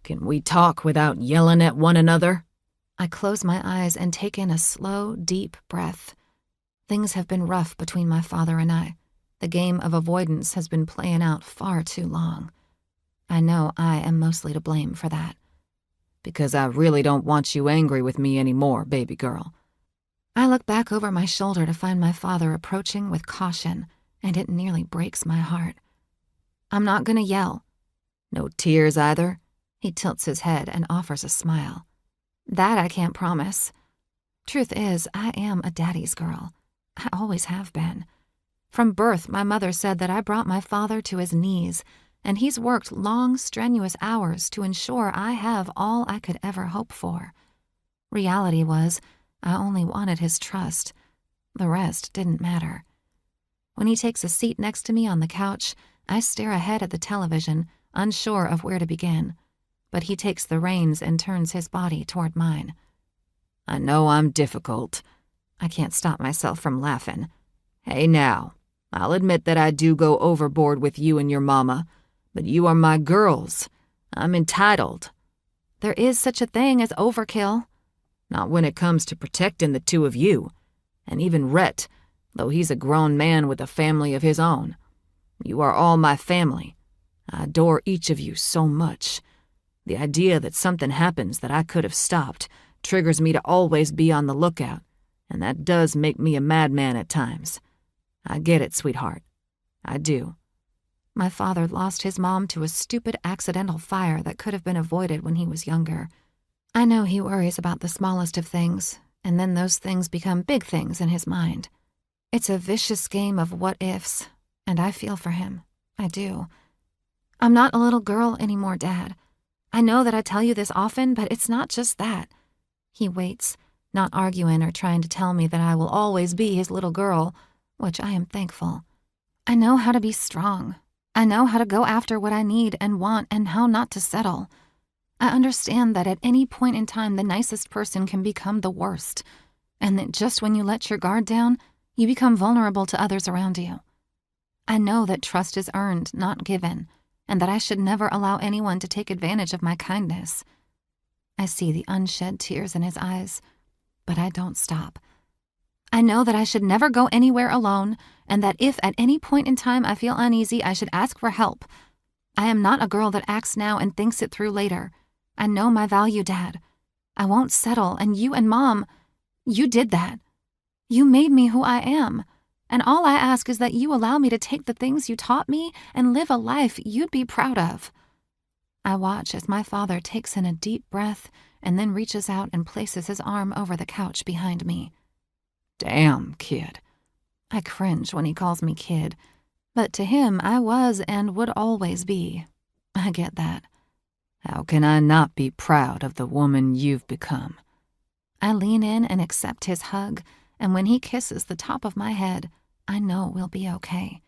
Can we talk without yelling at one another? I close my eyes and take in a slow, deep breath. Things have been rough between my father and I. The game of avoidance has been playing out far too long. I know I am mostly to blame for that. Because I really don't want you angry with me anymore, baby girl. I look back over my shoulder to find my father approaching with caution, and it nearly breaks my heart. I'm not gonna yell. No tears either? He tilts his head and offers a smile. That I can't promise. Truth is, I am a daddy's girl. I always have been. From birth, my mother said that I brought my father to his knees, and he's worked long, strenuous hours to ensure I have all I could ever hope for. Reality was, I only wanted his trust. The rest didn't matter. When he takes a seat next to me on the couch, I stare ahead at the television, unsure of where to begin. But he takes the reins and turns his body toward mine. I know I'm difficult. I can't stop myself from laughing. Hey now, I'll admit that I do go overboard with you and your mama, but you are my girls. I'm entitled. There is such a thing as overkill. Not when it comes to protecting the two of you. And even Rhett, though he's a grown man with a family of his own. You are all my family. I adore each of you so much. The idea that something happens that I could have stopped triggers me to always be on the lookout, and that does make me a madman at times. I get it, sweetheart. I do. My father lost his mom to a stupid accidental fire that could have been avoided when he was younger. I know he worries about the smallest of things, and then those things become big things in his mind. It's a vicious game of what-ifs, and I feel for him. I do. I'm not a little girl anymore, Dad. I know that I tell you this often, but it's not just that. He waits, not arguing or trying to tell me that I will always be his little girl, which I am thankful. I know how to be strong. I know how to go after what I need and want and how not to settle. I understand that at any point in time the nicest person can become the worst, and that just when you let your guard down, you become vulnerable to others around you. I know that trust is earned, not given, and that I should never allow anyone to take advantage of my kindness. I see the unshed tears in his eyes, but I don't stop. I know that I should never go anywhere alone, and that if at any point in time I feel uneasy, I should ask for help. I am not a girl that acts now and thinks it through later. I know my value, Dad. I won't settle, and you and Mom, you did that. You made me who I am, and all I ask is that you allow me to take the things you taught me and live a life you'd be proud of. I watch as my father takes in a deep breath and then reaches out and places his arm over the couch behind me. Damn, kid. I cringe when he calls me kid, but to him I was and would always be. I get that. How can I not be proud of the woman you've become? I lean in and accept his hug, and when he kisses the top of my head, I know we'll be okay.